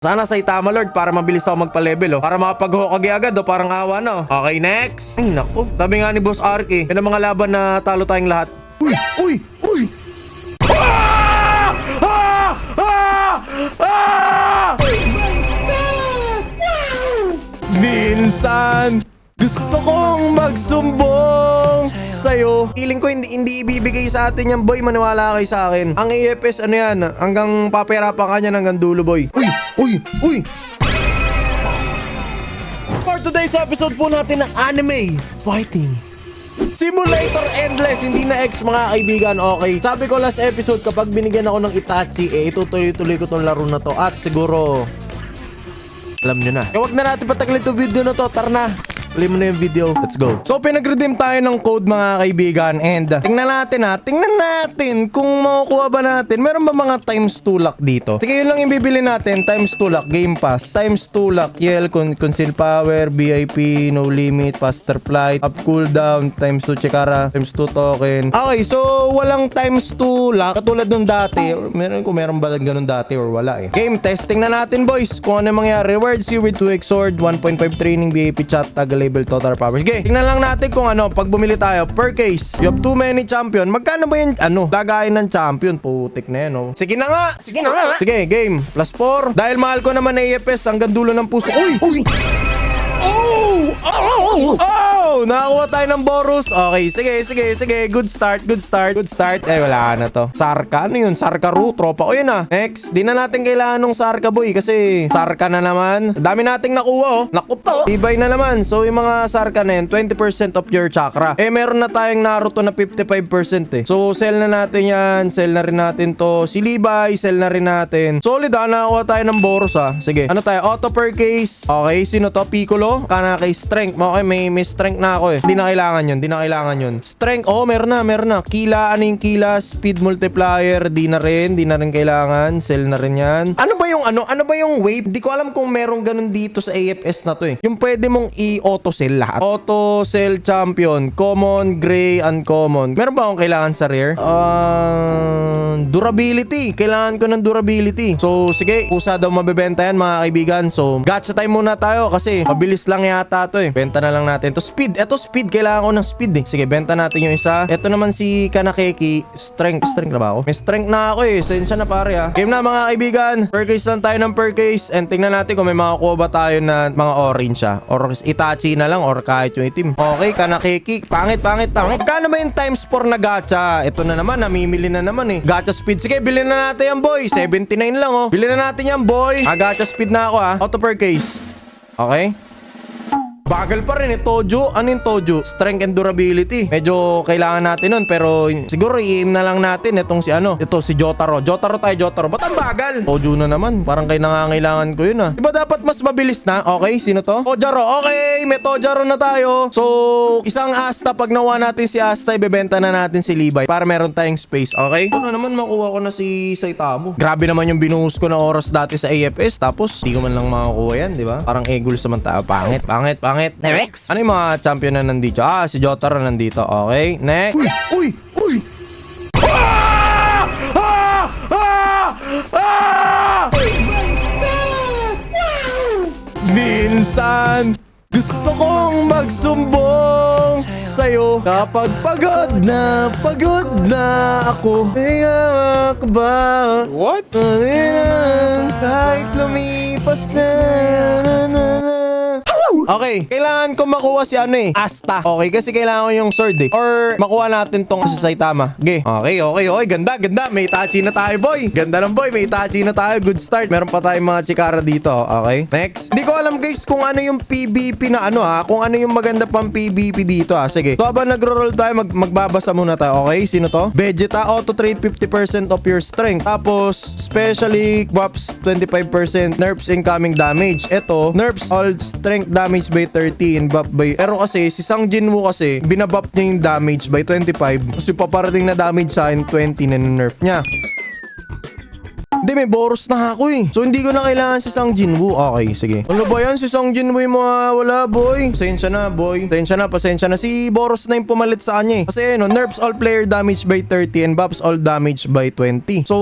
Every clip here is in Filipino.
Sana Saitama Lord para mabilis ako magpa-level para makapag-Hokage agad parang awa na Okay, next. Ay naku, sabi nga ni Boss Arky, yan ang mga laban na talo tayong lahat. Uy! Uy! Uy! Ah! Ah! Ah! Ah! Minsan gusto kong magsumbong sa'yo. Feeling ko hindi ibibigay sa atin yan, boy. Maniwala kayo sa akin. Ang AFS, ano yan? Hanggang paperapan ka niyan hanggang dulo, boy. Uy! Uy! Uy! For today's episode po natin ng Anime Fighting Simulator Endless. Hindi na X, mga kaibigan. Okay. Sabi ko last episode, kapag binigyan ako ng Itachi, itutuloy-tuloy ko tong laro na to. At siguro, alam nyo na. Kaya wag na natin patagalin itong video na to. Tara na. Play mo na yung video. Let's go. So, pinag-redeem tayo ng code, mga kaibigan. And, tingnan natin kung makukuha ba natin. Meron ba mga times 2 luck dito? Sige, yun lang yung bibili natin. Times 2 luck, Game Pass. Times 2 luck, Yel, Conceal Power, VIP, No Limit, Faster Flight, Up Cooldown, times 2 Chikara, times 2 token. Okay, so, walang times 2 luck. Katulad nung dati. Meron ba ganun dati or wala eh. Game testing na natin, boys. Kung ano yung mangyari. Rewards you with 2x sword, 1.5 training, VIP chat, tag label, total power. Okay, tingnan lang natin kung ano, pag bumili tayo, per case, you have too many champion. Magkano ba yung, lagayin ng champion? Putik na yan, oh. Sige na nga! Sige, game. Plus 4. Dahil mahal ko naman na AFS, hanggang dulo ng puso. Uy! Uy! Oh! Oh! Nakakuha tayo ng Boros. Okay, sige. Good start. Wala na to. Sarka, ano yun? Sarka Ru, tropa ko yun Next, di na natin kailangan ng Sarka, boy. Kasi Sarka na naman. Dami nating nakuha, Naku po. Tibay na naman. So, yung mga Sarka na yun, 20% of your chakra. Meron na tayong Naruto na 55% So, sell na natin yan. Sell na rin natin to. Si Levi, sell na rin natin. Solid nakakuha tayo ng Boros Sige. Ano tayo? Auto per case. Okay, sino to? Piccolo. Kana kay Strength. Okay, may Strength na ako Hindi na kailangan yun. Strength, meron na. Kila, ano yung kila? Speed multiplier, di na rin kailangan. Sell na rin yan. Ano ba yung wave? Di ko alam kung merong ganun dito sa AFS na to Yung pwede mong i-auto sell lahat. Auto sell champion, common, gray, uncommon. Meron ba akong kailangan sa rare? Durability. Kailangan ko ng durability. So, sige, usa daw mabebenta yan, mga kaibigan. So, gacha time muna tayo kasi mabilis lang yata to Benta na lang natin to. Speed. Ito speed. Kailangan ko ng speed Sige, benta natin yung isa. Ito naman si Kanakeki. Strength na ba ako? May strength na ako Sensya na pare Game na, mga kaibigan. Per case lang tayo ng per case. And tingnan natin kung may makakuha ba tayo na mga orange or Itachi na lang or kahit yung itim. Okay, Kanakeki. Pangit. Kano ba yung times 4 na gacha? Ito na naman. Namimili na naman Gacha speed. Sige, bilhin na natin yan, boy. 79 lang Bilhin na natin yan, boy. Gacha speed na ako Auto per case. Okay. Bagal pa rin Tojo. Ano yung Tojo? Strength and durability. Medyo kailangan natin nun. Pero siguro i-aim na lang natin itong si Ito si Jotaro. Jotaro. Ba't ang bagal? Tojo na naman. Parang kayo nangangailangan ko yun Diba dapat mas mabilis na? Okay, sino to? Tojaro. Okay, may Tojaro na tayo. So, isang Asta. Pag nawa natin si Asta, ibebenta na natin si Levi para meron tayong space. Okay? Ano naman makuha ko na si Saitama. Grabe naman yung binuhos ko na oras dati sa AFS. Tapos, di ko man lang makakuha yan, diba? Parang Egul saman tayo. Pangit. Next. Ano yung mga champion na nandito? Si Jotaro nandito. Okay, next. Uy! Ah! Ah! Ah! Ah! Minsan gusto kong magsumbong sa'yo kapag pagod na ako. Kaya ka ba? What? Kahit lumipas na. Okay, kailangan ko makuha si Asta. Okay, kasi kailangan ko yung sword Or makuha natin tong si Saitama. Okay, ganda. May Itachi na tayo, boy. Ganda ng boy, may Itachi na tayo. Good start. Meron pa tayong mga Chikara dito. Okay, next. Hindi ko alam, guys, kung ano yung PvP na kung ano yung maganda pang PvP dito Sige. So, habang nagro-roll tayo, magbabasa muna tayo. Okay, sino to? Vegeta, auto trade 50% of your strength. Tapos, specially buffs 25%. Nerfs incoming damage. Ito, nerfs all strength damage by 30 and buff by... Pero kasi, si Sang Jinwoo kasi, binabuff niya yung damage by 25. Kasi paparating na damage sa akin, 20 na nerf niya. Hindi, may Boros na ako eh. So hindi ko na kailangan si Sang Jinwoo. Okay, sige. Ano ba yan? Si Sang Jinwoo yung wala, boy. Pasensya na, boy. Pasensya na. Si Boros na yung pumalit sa kanya eh. Kasi no, nerfs all player damage by 30 and buffs all damage by 20. So,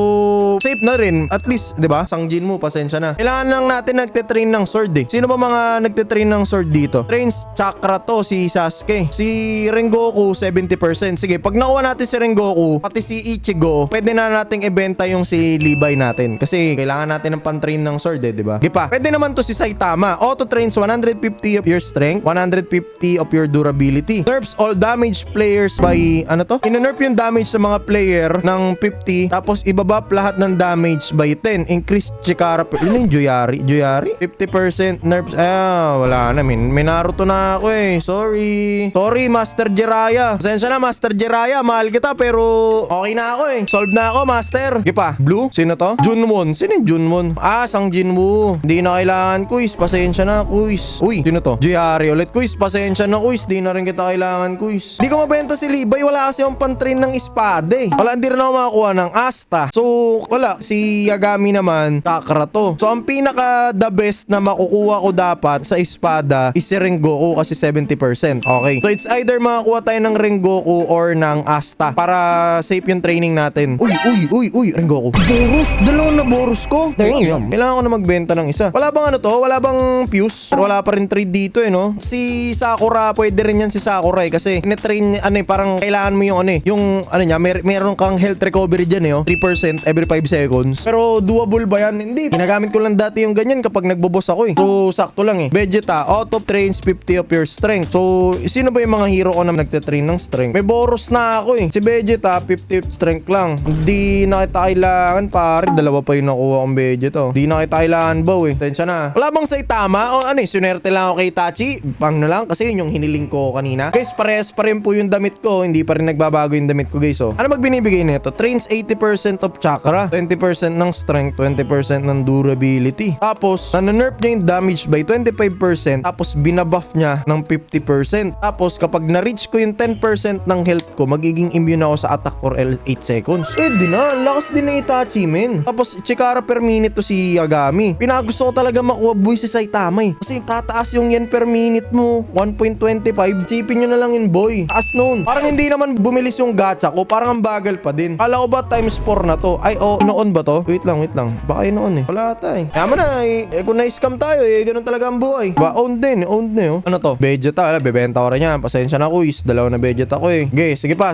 safe na rin. At least, di ba? Sang Jinwoo, pasensya na. Kailangan lang natin nagtitrain ng sword eh. Sino ba mga nagtitrain ng sword dito? Trains chakra to, si Sasuke. Si Rengoku, 70%. Sige, pag nakuha natin si Rengoku, pati si Ichigo, pwede na nating ibenta yung si Levi natin. Kasi kailangan natin ng pan-train ng sword eh, di ba? Gipa. Pwede naman to si Saitama. Auto trains 150 of your strength, 150 of your durability. Nerfs all damage players by, ano to? Ina-nerf yung damage sa mga player ng 50, tapos ibabap lahat ng damage by 10. Increase Chikara. Yun yung Joyari? 50% nerfs. Wala na, may Naruto na ako eh. Sorry, Master Jiraiya. Pasensya na, Master Jiraiya. Mahal kita, pero okay na ako eh. Solve na ako, Master. Gipa. Blue? Sino to? Junwon. Sino yung Junwon? Sang Jinwoo. Hindi na kailangan, Kuis. Pasensya na, Kuis. Uy, sino to? Joyari ulit. Kuis, pasensya na, Kuis. Di na rin kita kailangan, Kuis. Di ko mabenta si Levi. Wala kasi yung pan-train ng espada eh. Wala, hindi rin ako makakuha ng Asta. So, wala. Si Yagami naman, chakra to. So, ang pinaka the best na makukuha ko dapat sa espada is si Rengoku kasi 70%. Okay. So, it's either makakuha tayo ng Rengoku or ng Asta para safe yung training natin. Uy, Rengoku. Boros. Dalawang na Boros ko. Damn. Kailangan ko na magbenta ng isa. Wala bang ano to? Wala bang fuse? Wala pa rin trade dito eh, no? Si Sakura, pwede rin yan si Sakura eh. Kasi nitrain, parang kailangan mo yung niya, meron kang health recovery dyan eh, 3% every 5 seconds. Pero doable ba yan? Hindi. Ginagamit ko lang dati yung ganyan kapag nagboboss ako eh. So, sakto lang eh. Vegeta, auto trains 50 of your strength. So, sino ba yung mga hero ko na nagtitrain ng strength? May Boros na ako eh. Si Vegeta, 50 strength lang. Hindi na kita kailangan, pare. Dalawa pa yung nakuha kong Vegeta. Hindi na kita kailangan, bow eh. Tensya na. Wala bang Saitama? O sunerte lang ako kay Itachi. Pang na lang kasi yun yung hiniling ko kanina. Guys, parehas pa rin po yung damit ko. Hindi pa rin nagbabago yung damit ko, guys. Ano magbinibigay nito? Trains 80% of chakra, 20% ng strength, 20% ng durability. Tapos, nanerf niya yung damage by 25%. Tapos, binabuff niya ng 50%. Tapos, kapag na-reach ko yung 10% ng health ko, magiging immune ako sa attack for 8 seconds. Di na. Lakas din ng Itachi, men. Tapos, Chikara per minute to si Yagami. Pinagusto ko talaga makuha boy si Saitama eh. Kasi tataas yung yen per minute mo. 1.25. Sipin nyo na lang yun, boy. Taas noon. Parang hindi naman bumilis yung gacha ko. Parang ang bagal pa din. Kala ko ba times 4 na to? Ay, ino-on ba to? Wait lang. Baka ino-on eh. Wala tayo. Yaman na eh. Kung na-scam tayo eh, ganun talaga ang buhay. Ba, owned din. Owned na yun. Ano to? Vegeta. Bebenta ko rin yan. Pasensya na, Kuis. Dalawa na Vegeta ko eh. Sige pa.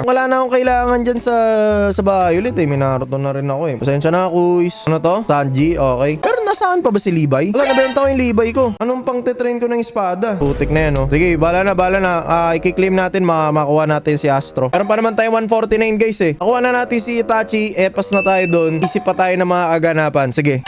Wala na akong kailangan dyan sa bahay ulit eh. May Naruto na rin ako eh. Pasensya na, Kuis. Ano to? Sanji. Okay. Pero nasaan pa ba si Levi? Wala, nabenta ko yung Levi ko. Anong pang tetrain ko ng espada? Putik na yan, oh. Sige, bala na. I-claim natin, makuha natin si Astro. Meron pa naman tayo 149, guys eh. Nakuha na natin si Itachi. Epas na tayo doon. Isip pa tayo ng mga aganapan. Sige.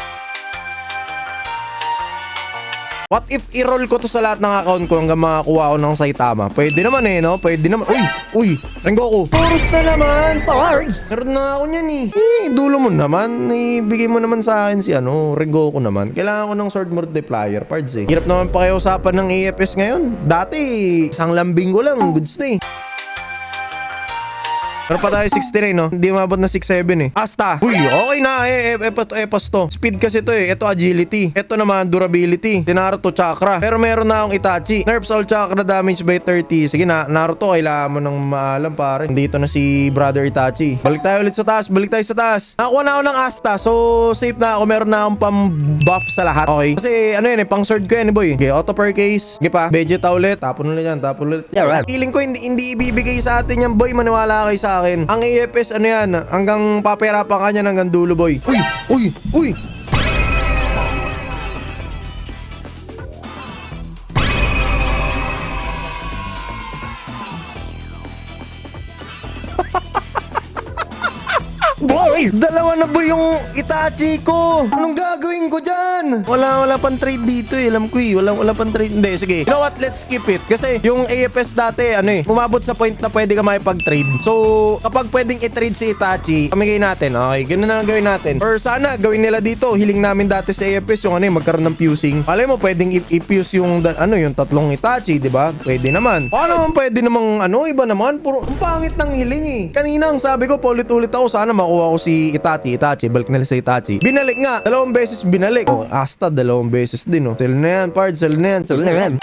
What if i-roll ko to sa lahat ng account ko hanggang makakuha ko ng Saitama? Pwede naman eh, no? Pwede naman. Uy, Rengoku. Boros na naman, pards. Meron na ako niyan eh. Dulo mo naman. Ibigay mo naman sa akin si Rengoku naman. Kailangan ko ng sword multiplier, pards eh. Hirap naman pakiusapan ng AFS ngayon. Dati, isang lambing ko lang. Goods na eh. Meron pa tayo 69, no? Hindi umabot na 67 eh. Asta. Uy, okay na eh. Epos to. Speed kasi to eh. Ito agility. Ito naman durability. Naruto chakra. Pero meron na akong Itachi. Nerfs all chakra damage by 30. Sige na, Naruto, kailangan mo nang maalam pare. Dito na si Brother Itachi. Balik tayo ulit sa taas. Nakakuha na ako ng Asta. So, safe na ako. Meron na akong pang-buff sa lahat. Okay. Kasi ano yan eh, pang sword ko yan eh, boy. Okay, auto per case. Okay pa. Vegeta ulit. Tapon ulit yan. Yeah, right. Feeling ko hindi ibibigay sa atin yan, boy. Maniwala kayo sa akin. Ang AFS ano yan, hanggang paperapan ka niyan hanggang dulo, boy. Uy. Boy, dalawa na boy yung Itachi ko. Anong gagawin ko dyan? yan. Wala pang trade dito eh. Alam ko eh. Wala pang trade. Hindi, sige. You know what? Let's skip it. Kasi yung AFS dati, umabot sa point na pwede ka makipag-trade. So, kapag pwedeng i-trade si Itachi, pamigay natin. Okay, ganun na lang gawin natin. Or sana, gawin nila dito. Hiling namin dati sa AFS yung magkaroon ng fusing. Alam mo, pwedeng i-fuse yung tatlong Itachi, di ba? Pwede naman. Naman pwede namang iba naman. Puro, ang pangit ng hiling eh. Kanina ang sabi ko, paulit-ulit ako, sana makuha ko si Itachi. Balik nila sa Itachi. Binalik nga. 2 beses binalik. Asta, 2 beses din Sell na yan, Pard. Sell na yan.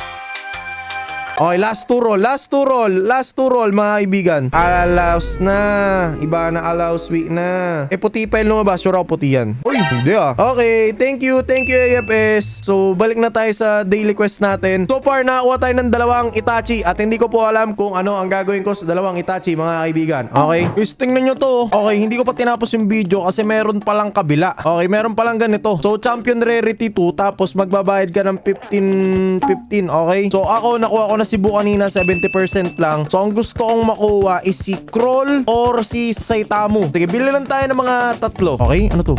Okay, last two roll mga kaibigan. Allows na. Iba na allows, weak na. Puti pa yung lumabas. Sure ako puti yan. Uy, hindi Okay, thank you AFS. So, balik na tayo sa daily quest natin. So far, nakakuha tayo ng 2 Itachi. At hindi ko po alam kung ano ang gagawin ko sa 2 Itachi, mga kaibigan. Okay? Guys, tingnan nyo to. Okay, hindi ko pa tinapos yung video kasi meron palang kabila. Okay, meron palang ganito. So, champion rarity 2. Tapos, magbabayad ka ng 15. Okay? So, ako, nakuha ko na si Bu kanina 70% lang. So ang gusto kong makuha is si Kroll or si Saitama. Sige, bili lang tayo ng mga 3. Okay, ano to?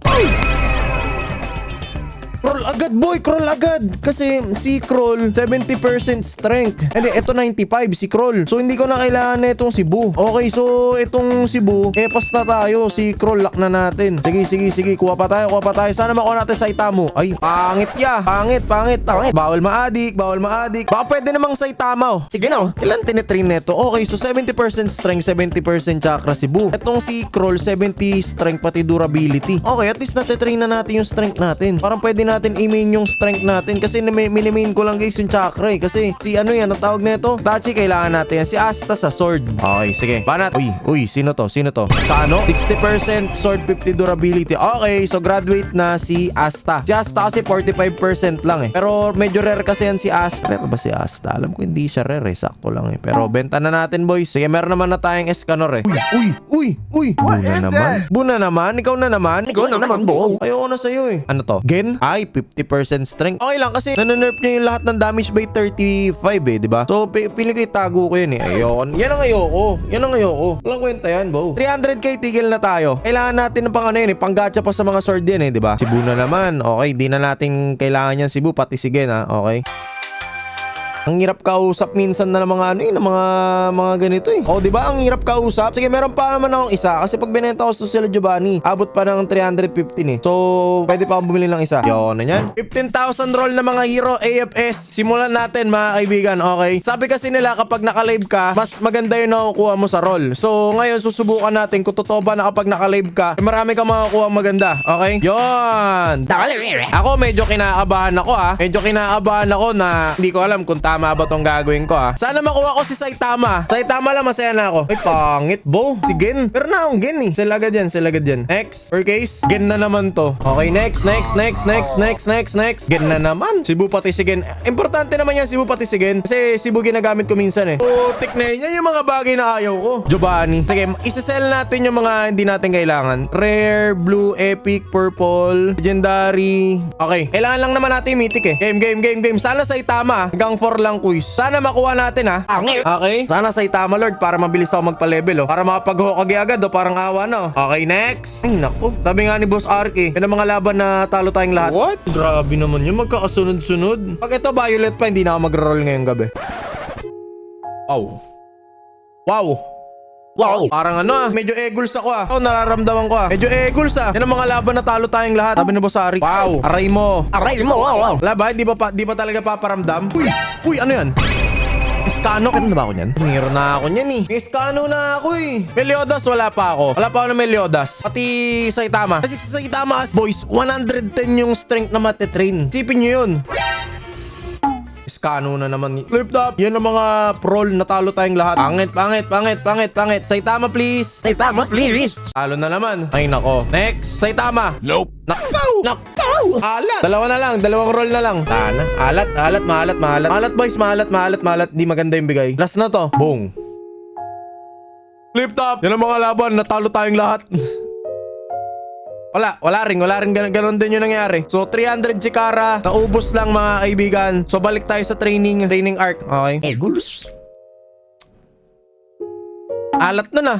Ay! Kroll agad, boy! Kroll agad! Kasi si Kroll, 70% strength. Hindi, ito 95, si Kroll. So, hindi ko na kailangan na itong si Bu. Okay, so, itong si Bu, pas na tayo. Si Kroll, lock na natin. Sige. Kuha pa tayo. Sana makuha natin Saitama. Ay, pangit ya. Pangit. Bawal maadik. Baka pwede namang Saitama. Sige na. Ilan tinitrain neto? Okay, so 70% strength, 70% chakra si Bu. Itong si Kroll, 70 strength pati durability. Okay, at least natitrain na natin yung strength natin. Parang pwede natin i-main yung strength natin kasi minimain ko lang guys yung chakra eh. Kasi si ang tawag nito? Itachi, kailangan natin yan. Si Asta sa sword. Okay, sige. Banat. Uy, sino to? Kano? 60% sword, 50 durability. Okay, so graduate na si Asta. Si Asta kasi 45% lang eh. Pero medyo rare kasi yan si Asta. Rare ba si Asta? Alam ko hindi siya rare eh. Sakto lang eh. Pero benta na natin boys. Sige, meron naman na tayong Escanor eh. Uy. Buna naman. Ikaw na naman, bo. Ayoko na sa'yo eh. Ano to? Gen? Ay, 50% strength. Okay lang kasi nanerf niya yung lahat ng damage by 35 eh, di ba? So, pili ko itago ko yun eh. Ayoko. Yan ang ayoko. Walang kwenta yan, bo. 300k tigil na tayo. Kailangan natin ng pang-gacha pa sa mga sword yan eh, di ba? Cebu na naman. Okay, di na natin kailangan yan Cebu, pati si Gen okay? Ang hirap kausap minsan na ng mga mga ganito eh. Oh, 'di ba? Ang hirap kausap. Sige, meron pa naman akong isa kasi pag binenta ko sa sila Giovanni, abot pa ng 315 eh. So, pwede pa akong bumili ng isa. Yun na yan. 15,000 roll na mga hero AFS. Simulan natin mga kaibigan, okay? Sabi kasi nila kapag naka-live ka, mas maganda yung nakukuha mo sa roll. So, ngayon susubukan natin kung totoo ba na kapag naka-live ka, marami kang makukuha maganda, okay? Yun. Ako medyo kinakabahan ako Medyo kinakabahan ako na hindi ko alam kung tama ba tong gagawin ko Sana makuha ko si Saitama. Saitama lang, masaya na ako. Ay, pangit, bo. Si Gen. Pero na akong Gen eh. Sila agad yan. Next. Per case, Gen na naman to. Okay, next. Gen na naman. Cebu pati si Gen. Importante naman yan, Cebu pati si Gen. Kasi Cebu ginagamit ko minsan eh. Putik na yun. Yan yung mga bagay na ayaw ko. Giovanni. Sige, isa-sell natin yung mga hindi natin kailangan. Rare, blue, epic, purple, legendary. Okay. Kailangan lang naman natin yung mythic eh. Game. Sana Saitama. Hanggang 4 lang quiz. Sana makuha natin Okay? Sana Saitama Lord para mabilis ako magpa-level Para makapag-Hokage agad parang awa na Okay, next. Ay, naku. Sabi nga ni Boss Arky, yan ang mga laban na talo tayong lahat. What? Grabe naman yun. Magkakasunod-sunod. Pag ito Violet pa, hindi na ako mag-roll ngayong gabi. Wow. Parang medyo eguls ako nararamdaman ko Medyo eguls Yan ang mga laban na talo tayong lahat. Sabi ni Boss Arky. Wow. Aray mo. Wow. Wala ba? Di ba talaga paparamdam? Uy, ano yan? Escano? Ano na ba ako niyan? Hingiro na ako niyan eh. Escano na ako eh. Meliodas, wala pa ako ng Meliodas. Pati Saitama. Kasi sa Saitama boys, 110 yung strength na matitrain. Sipin nyo yun. Escano na naman. Flip top. Yan ang mga prol. Natalo tayong lahat. Pangit. Saitama please. Talo na naman. Ay nako. Next. Saitama. Nope. Nakaw. Alat. Dalawang roll na lang. Tana. Alat. Maalat boys. Maalat. Di maganda yung bigay. Last na to. Boom. Flip top. Yan ang mga laban. Natalo tayong lahat. Wala rin ganon din yung nangyari. So 300 Chikara, naubos lang mga kaibigan. So balik tayo sa training arc. Okay. Eguls. Alat na.